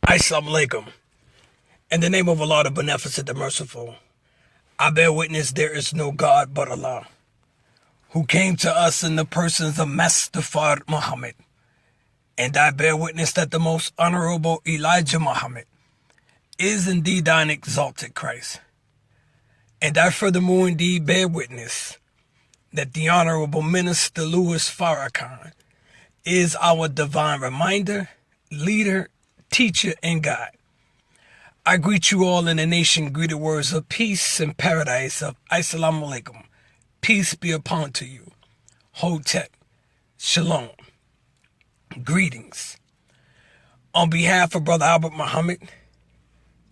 Assalamu alaikum. In the name of Allah, the Beneficent, the Merciful, I bear witness there is no God but Allah, who came to us in the persons of Mustafa Muhammad. And I bear witness that the most honorable Elijah Muhammad is indeed thine exalted Christ. And I furthermore indeed bear witness that the Honorable Minister Louis Farrakhan is our divine reminder, leader, teacher, and guide. I greet you all in the nation greeted words of peace and paradise of Assalamu alaikum. Peace be upon to you. Hotep. Shalom. Greetings. On behalf of Brother Albert Muhammad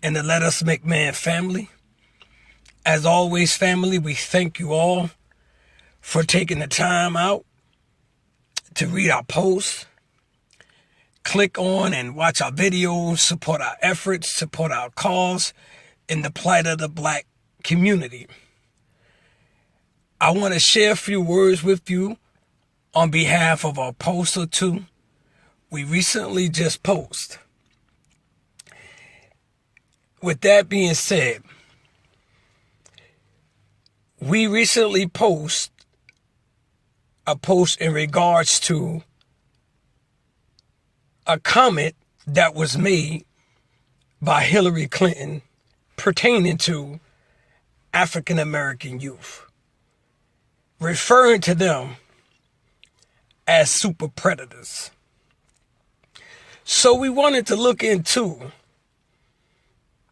and the Let Us Make Man family, as always, family, we thank you all for taking the time out to read our posts, click on and watch our videos, support our efforts, support our cause in the plight of the black community. I want to share a few words with you on behalf of our post or two we recently just posted. With that being said, we recently posted a post in regards to a comment that was made by Hillary Clinton pertaining to African American youth, referring to them as super predators. So we wanted to look into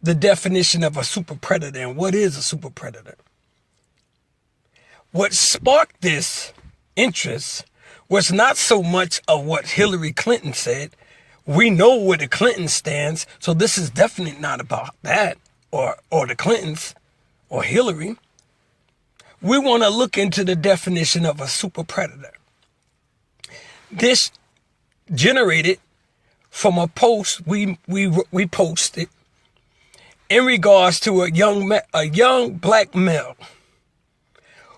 the definition of a super predator and what is a super predator. What sparked this interest was not so much of what Hillary Clinton said. We know where the Clinton stands, so this is definitely not about that or the Clintons or Hillary. We want to look into the definition of a super predator. This generated from a post we posted in regards to a young black male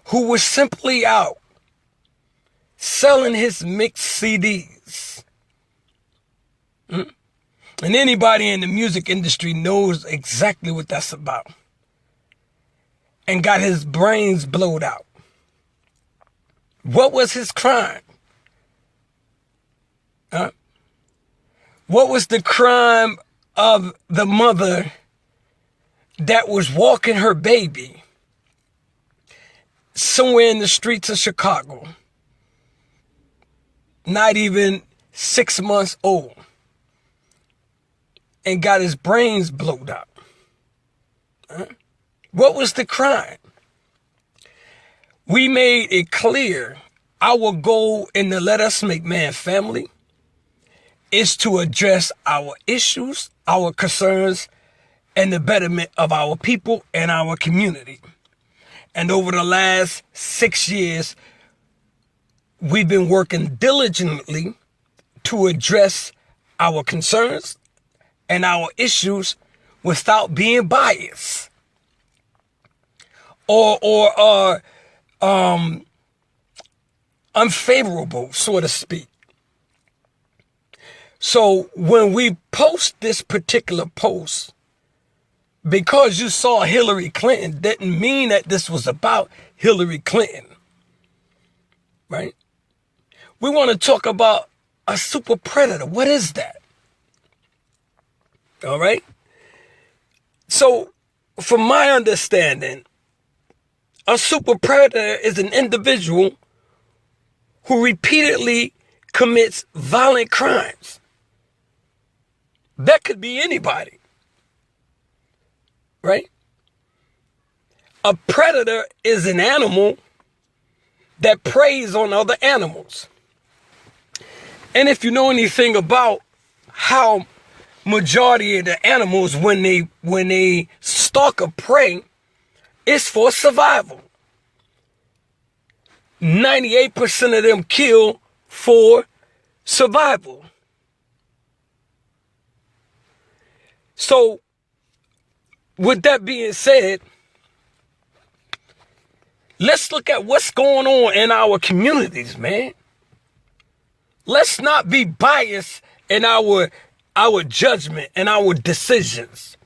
who was simply out selling his mixed CDs. And anybody in the music industry knows exactly what that's about. And got his brains blowed out. What was his crime? What was the crime of the mother that was walking her baby somewhere in the streets of Chicago, not even 6 months old, and got his brains blowed out? What was the crime? We made it clear our goal in the Let Us Make Man family is to address our issues, our concerns, and the betterment of our people and our community. And over the last 6 years, we've been working diligently to address our concerns and our issues without being biased or unfavorable, so to speak. So when we post this particular post, because you saw Hillary Clinton didn't mean that this was about Hillary Clinton, right? We want to talk about a super predator. What is that? All right. So from my understanding, a super predator is an individual who repeatedly commits violent crimes. That could be anybody, right? A predator is an animal that preys on other animals. And if you know anything about how majority of the animals, when they stalk a prey, it's for survival. 98% of them kill for survival. So, with that being said, let's look at what's going on in our communities, man. Let's not be biased in our our judgment, and our decisions.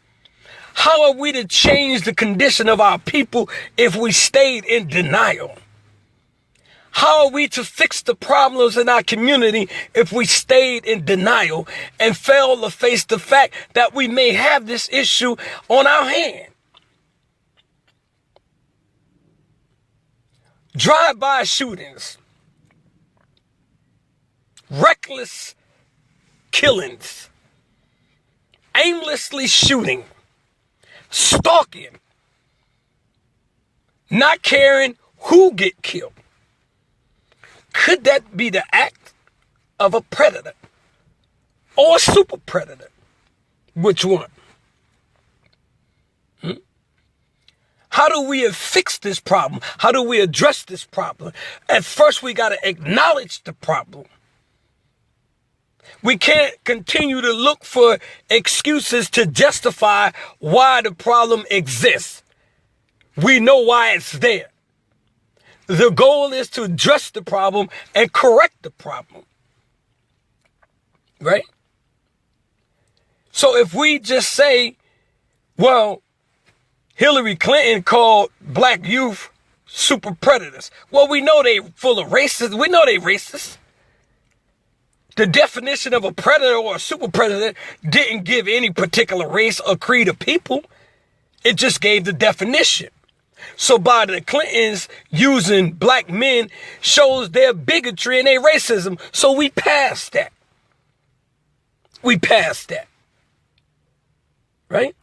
How are we to change the condition of our people if we stayed in denial? How are we to fix the problems in our community if we stayed in denial and failed to face the fact that we may have this issue on our hand? Drive-by shootings, reckless killings, aimlessly shooting, stalking, not caring who get killed. Could that be the act of a predator or a super predator? Which one? How do we fix this problem? How do we address this problem? At first, we got to acknowledge the problem. We can't continue to look for excuses to justify why the problem exists. We know why it's there. The goal is to address the problem and correct the problem. Right? So if we just say, well, Hillary Clinton called black youth super predators. Well, we know they full of racists. We know they racist. The definition of a predator or a super predator didn't give any particular race or creed of people. It just gave the definition. So by the Clintons using black men shows their bigotry and their racism. So we passed that. We passed that. Right?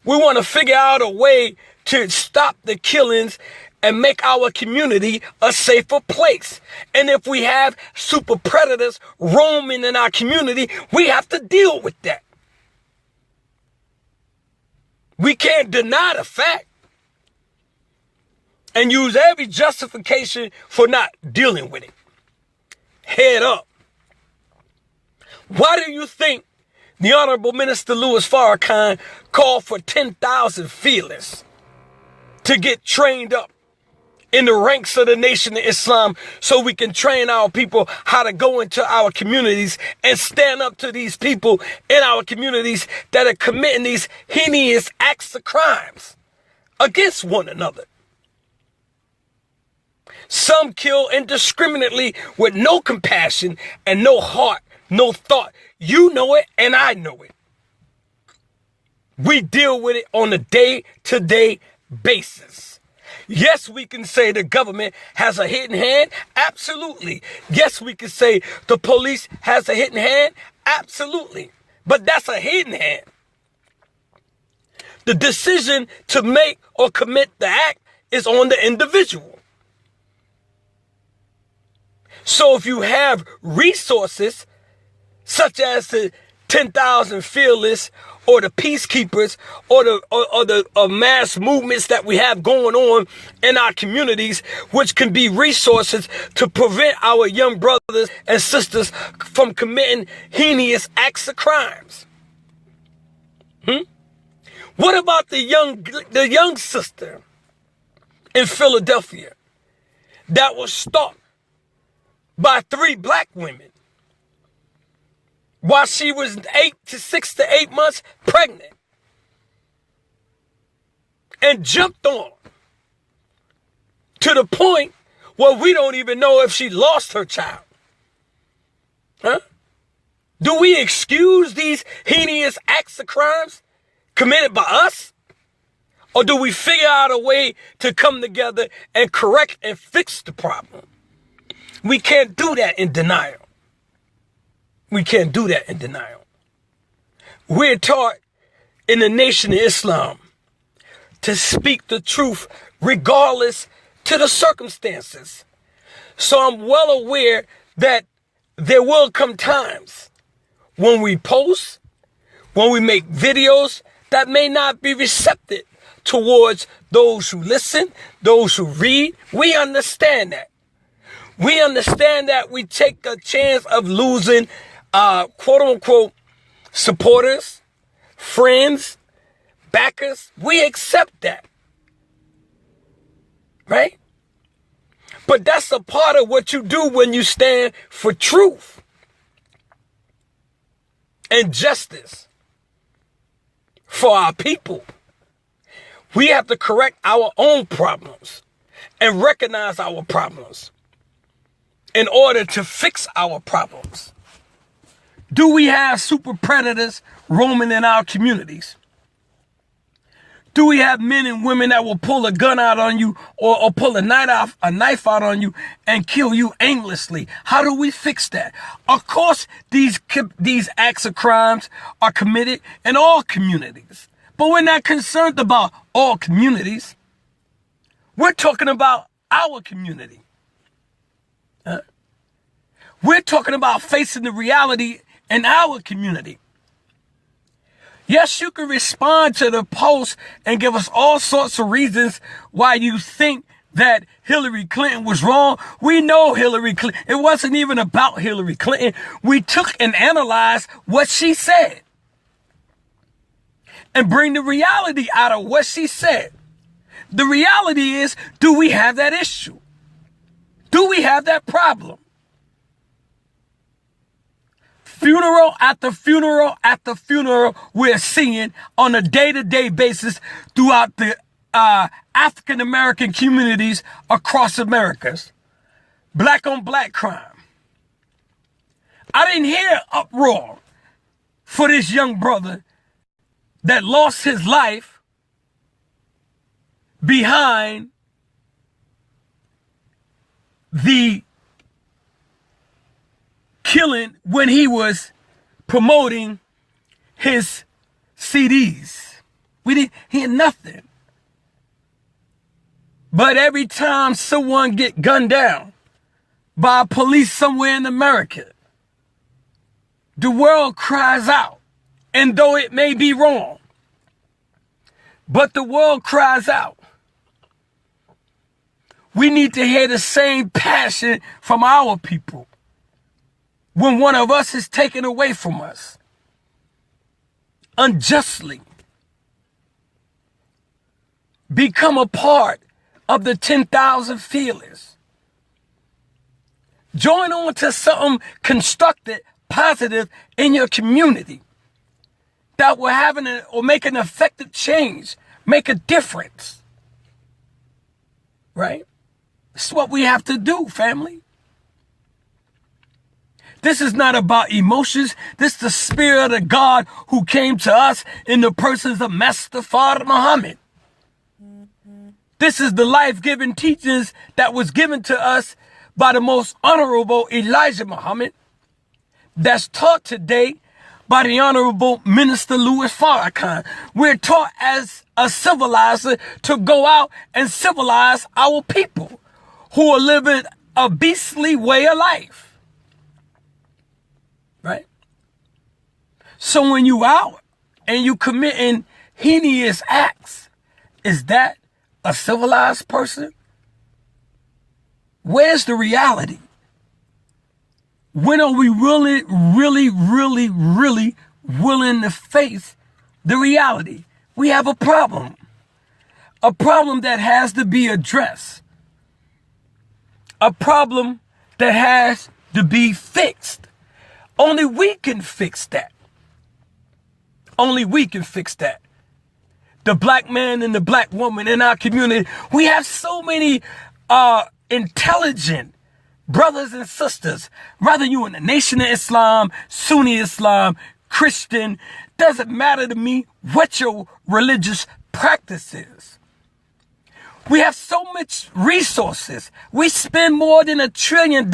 We want to figure out a way to stop the killings and make our community a safer place. And if we have super predators roaming in our community, we have to deal with that. We can't deny the fact and use every justification for not dealing with it. Head up. Why do you think the Honorable Minister Louis Farrakhan called for 10,000 feelers to get trained up in the ranks of the Nation of Islam so we can train our people how to go into our communities and stand up to these people in our communities that are committing these heinous acts of crimes against one another? Some kill indiscriminately with no compassion and no heart, no thought. You know it and I know it. We deal with it on a day-to-day basis. Yes, we can say the government has a hidden hand. Absolutely. Yes, we can say the police has a hidden hand. Absolutely. But that's a hidden hand. The decision to make or commit the act is on the individual. So if you have resources such as the 10,000 fearless or the peacekeepers or the mass movements that we have going on in our communities, which can be resources to prevent our young brothers and sisters from committing heinous acts of crimes. What about the young sister in Philadelphia that was stalked by 3 black women while she was 6 to 8 months pregnant and jumped on to the point where we don't even know if she lost her child? Do we excuse these heinous acts of crimes committed by us? Or do we figure out a way to come together and correct and fix the problem? We can't do that in denial. We can't do that in denial. We're taught in the Nation of Islam to speak the truth regardless to the circumstances. So I'm well aware that there will come times when we post, when we make videos that may not be receptive towards those who listen, those who read. We understand that. We understand that we take a chance of losing, quote unquote, supporters, friends, backers. We accept that. Right? But that's a part of what you do when you stand for truth. and justice for our people, we have to correct our own problems and recognize our problems in order to fix our problems. Do we have super predators roaming in our communities? Do we have men and women that will pull a gun out on you or pull a knife out on you and kill you aimlessly? How do we fix that? Of course, these acts of crimes are committed in all communities, but we're not concerned about all communities. We're talking about our community. We're talking about facing the reality in our community. Yes, you can respond to the post and give us all sorts of reasons why you think that Hillary Clinton was wrong. We know Hillary Clinton. It wasn't even about Hillary Clinton. We took and analyzed what she said and bring the reality out of what she said. The reality is, do we have that issue? Do we have that problem? Funeral after funeral after funeral, we're seeing on a day-to-day basis throughout the African-American communities across Americas. Black on black crime. I didn't hear uproar for this young brother that lost his life behind the killing when he was promoting his CDs. We didn't hear nothing. But every time someone get gunned down by police somewhere in America, the world cries out. And though it may be wrong, but the world cries out. We need to hear the same passion from our people when one of us is taken away from us unjustly. Become a part of the 10,000 feelers. Join on to something constructive, positive in your community that will have or make an effective change, make a difference. Right? That's what we have to do, family. This is not about emotions. This is the spirit of God who came to us in the persons of Master Father Muhammad. This is the life-giving teachings that was given to us by the most honorable Elijah Muhammad, that's taught today by the Honorable Minister Louis Farrakhan. We're taught as a civilizer to go out and civilize our people who are living a beastly way of life. Right? So when you out and you committing heinous acts, is that a civilized person? Where's the reality? When are we really willing to face the reality? We have a problem that has to be addressed, a problem that has to be fixed. Only we can fix that. Only we can fix that. The black man and the black woman in our community, we have so many intelligent brothers and sisters, whether you're in the Nation of Islam, Sunni Islam, Christian, doesn't matter to me what your religious practice is. We have so much resources. We spend more than $1 trillion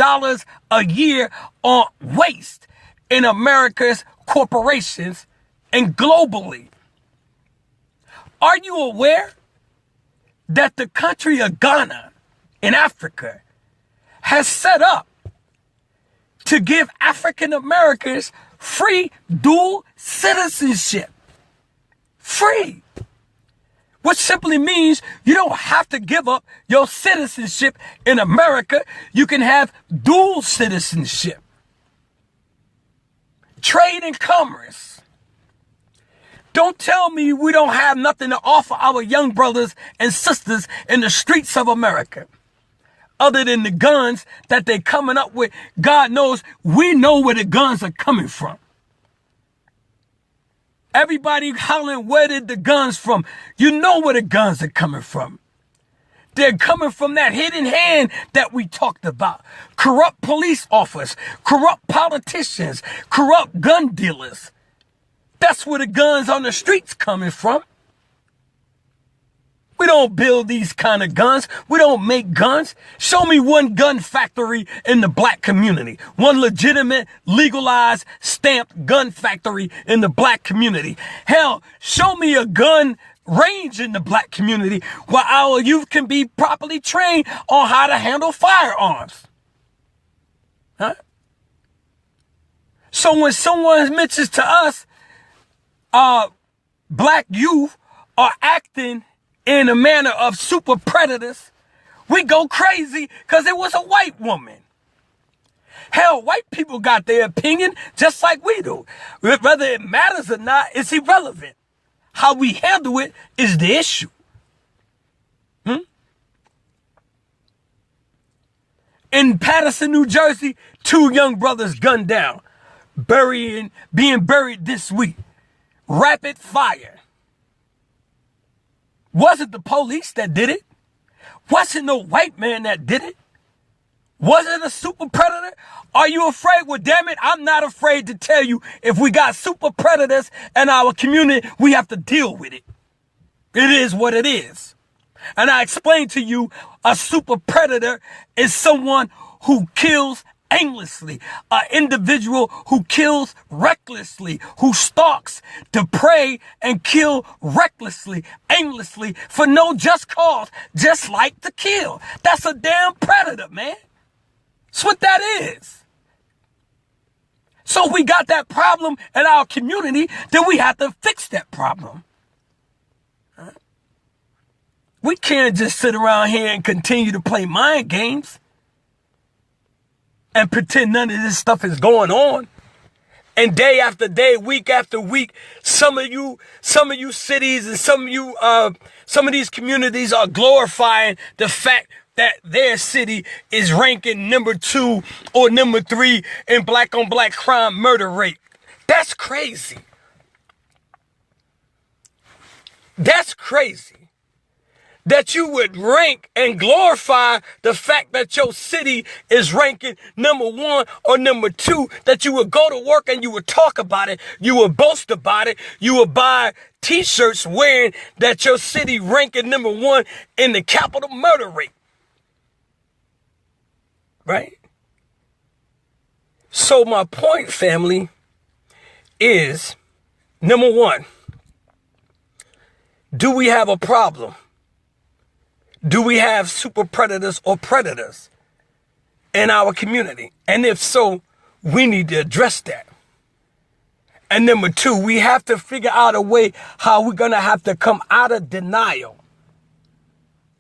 a year on waste in America's corporations and globally. Are you aware that the country of Ghana in Africa has set up to give African Americans free dual citizenship? Free. Which simply means you don't have to give up your citizenship in America. You can have dual citizenship. Trade and commerce. Don't tell me we don't have nothing to offer our young brothers and sisters in the streets of America. Other than the guns that they're coming up with. God knows, we know where the guns are coming from. Everybody hollering, where did the guns from? You know where the guns are coming from. They're coming from that hidden hand that we talked about. Corrupt police officers, corrupt politicians, corrupt gun dealers. That's where the guns on the streets coming from. We don't build these kind of guns. We don't make guns. Show me one gun factory in the black community. One legitimate, legalized, stamped gun factory in the black community. Hell, show me a gun range in the black community where our youth can be properly trained on how to handle firearms. Huh? So when someone mentions to us, black youth are acting in a manner of super predators, we go crazy because it was a white woman. Hell, white people got their opinion just like we do. Whether it matters or not, it's irrelevant. How we handle it is the issue. In Patterson, New Jersey, 2 young brothers gunned down, being buried this week. Rapid fire. Wasn't the police that did it? Wasn't no white man that did it? Was it a super predator? Are you afraid? Well, damn it, I'm not afraid to tell you if we got super predators in our community, we have to deal with it. It is what it is. And I explained to you, a super predator is someone who kills aimlessly, an individual who kills recklessly, who stalks to prey and kill recklessly, aimlessly, for no just cause, just like to kill. That's a damn predator, man. That's what that is. So we got that problem in our community, then we have to fix that problem. We can't just sit around here and continue to play mind games and pretend none of this stuff is going on. And day after day, week after week, some of you cities and some of these communities are glorifying the fact that their city is ranking number 2 or number 3 in black on black crime murder rate. That's crazy. That's crazy. That you would rank and glorify the fact that your city is ranking number 1 or number 2, that you would go to work and you would talk about it, you would boast about it, you would buy t-shirts wearing that your city ranking number 1 in the capital murder rate. Right? So my point, family, is, number 1, do we have a problem? Do we have super predators or predators in our community? And if so, we need to address that. And number 2, we have to figure out a way how we're going to have to come out of denial.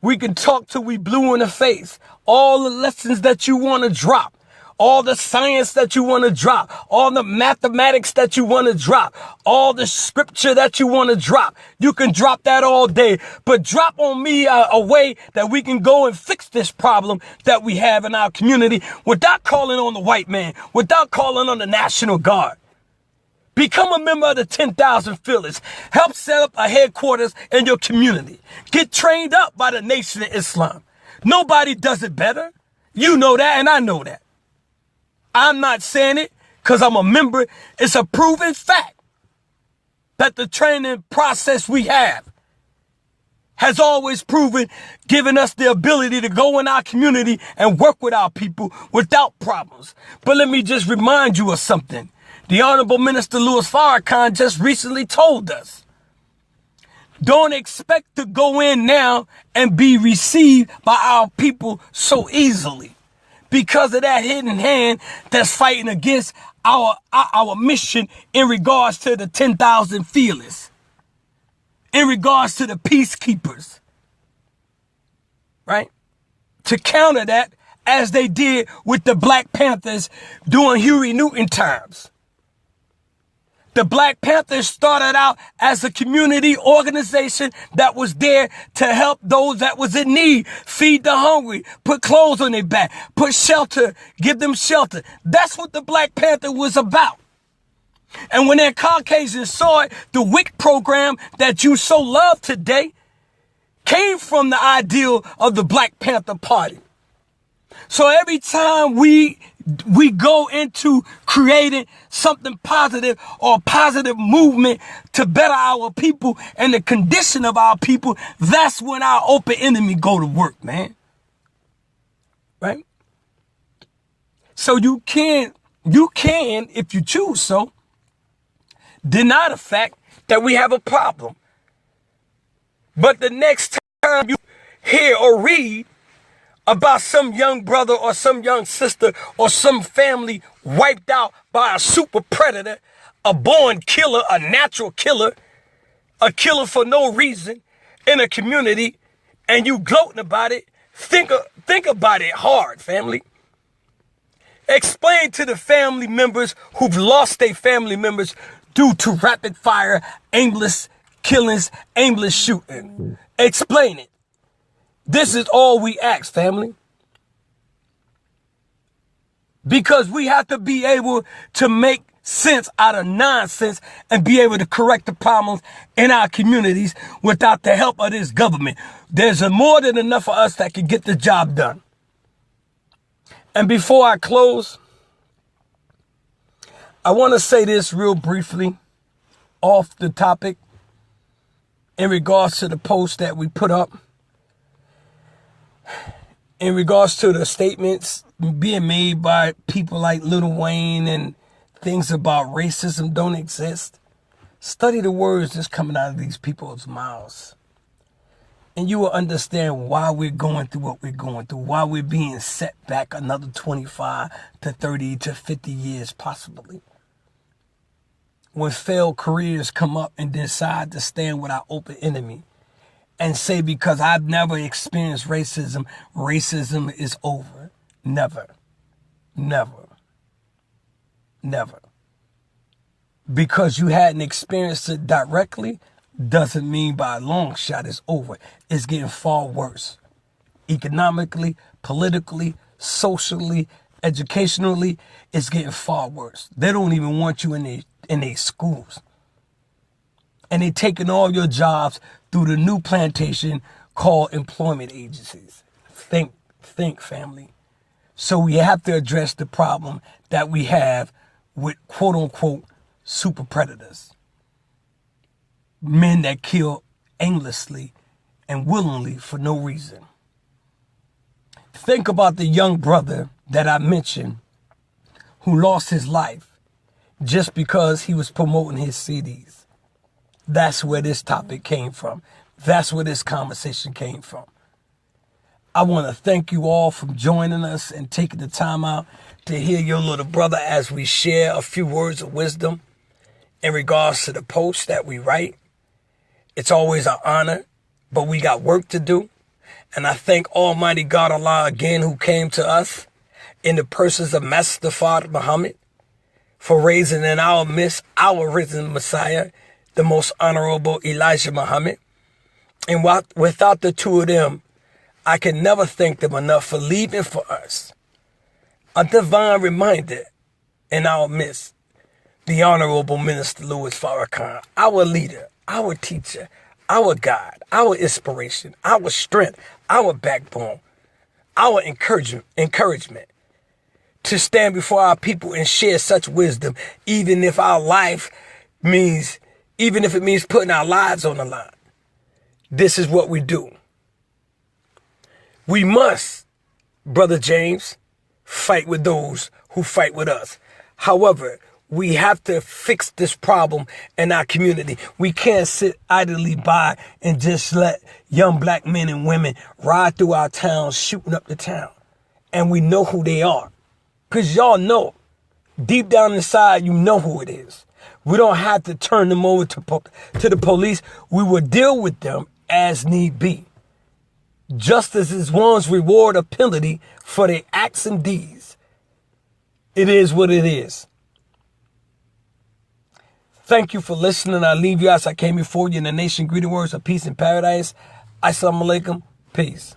We can talk till we blue in the face. All the lessons that you want to drop. All the science that you want to drop, all the mathematics that you want to drop, all the scripture that you want to drop. You can drop that all day, but drop on me a way that we can go and fix this problem that we have in our community without calling on the white man, without calling on the National Guard. Become a member of the 10,000 Fearless. Help set up a headquarters in your community. Get trained up by the Nation of Islam. Nobody does it better. You know that, and I know that. I'm not saying it because I'm a member. It's a proven fact that the training process we have has always proven, giving us the ability to go in our community and work with our people without problems. But let me just remind you of something. The Honorable Minister Louis Farrakhan just recently told us, don't expect to go in now and be received by our people so easily. Because of that hidden hand that's fighting against our mission in regards to the 10,000 Fearless, in regards to the peacekeepers, right? To counter that, as they did with the Black Panthers during Huey Newton times. The Black Panthers started out as a community organization that was there to help those that was in need, feed the hungry, put clothes on their back, put shelter, give them shelter. That's what the Black Panther was about. And when that Caucasian saw it, the WIC program that you so love today came from the ideal of the Black Panther Party. So every time we go into creating something positive or a positive movement to better our people and the condition of our people, that's when our open enemy go to work, man. Right? So you can, if you choose so, deny the fact that we have a problem. But the next time you hear or read about some young brother or some young sister or some family wiped out by a super predator, a born killer, a natural killer, a killer for no reason in a community, and you gloating about it, think about it hard, family. Explain to the family members who've lost their family members due to rapid fire, aimless killings, aimless shooting. Explain it. This is all we ask, family. Because we have to be able to make sense out of nonsense and be able to correct the problems in our communities without the help of this government. There's more than enough of us that can get the job done. And before I close, I want to say this real briefly off the topic in regards to the post that we put up, in regards to the statements being made by people like Lil Wayne and things about racism don't exist. Study the words that's coming out of these people's mouths, and you will understand why we're going through what we're going through, why we're being set back another 25 to 30 to 50 years possibly. When failed careers come up and decide to stand with our open enemy and say, because I've never experienced racism, racism is over. Never. Never. Never. Because you hadn't experienced it directly doesn't mean by a long shot it's over. It's getting far worse. Economically, politically, socially, educationally, it's getting far worse. They don't even want you in their schools. And they're taking all your jobs through the new plantation called employment agencies. Think, family. So we have to address the problem that we have with quote unquote super predators. Men that kill aimlessly and willingly for no reason. Think about the young brother that I mentioned who lost his life just because he was promoting his CDs. That's where this topic came from. That's where this conversation came from. I want to thank you all for joining us and taking the time out to hear your little brother as we share a few words of wisdom in regards to the posts that we write. It's always an honor, but we got work to do. And I thank Almighty God Allah again who came to us in the persons of Master Father Muhammad for raising in our midst our risen Messiah, the most honorable Elijah Muhammad. And without the two of them, I can never thank them enough for leaving for us a divine reminder in our midst, the Honorable Minister Louis Farrakhan, our leader, our teacher, our guide, our inspiration, our strength, our backbone, our encouragement to stand before our people and share such wisdom, even if it means putting our lives on the line. This is what we do. We must, Brother James, fight with those who fight with us. However, we have to fix this problem in our community. We can't sit idly by and just let young black men and women ride through our towns, shooting up the town. And we know who they are. Because y'all know, deep down inside, you know who it is. We don't have to turn them over to the police. We will deal with them as need be. Justice is one's reward or penalty for their acts and deeds. It is what it is. Thank you for listening. I leave you as I came before you in the nation. Greeting words of peace and paradise. Assalamu alaikum. Peace.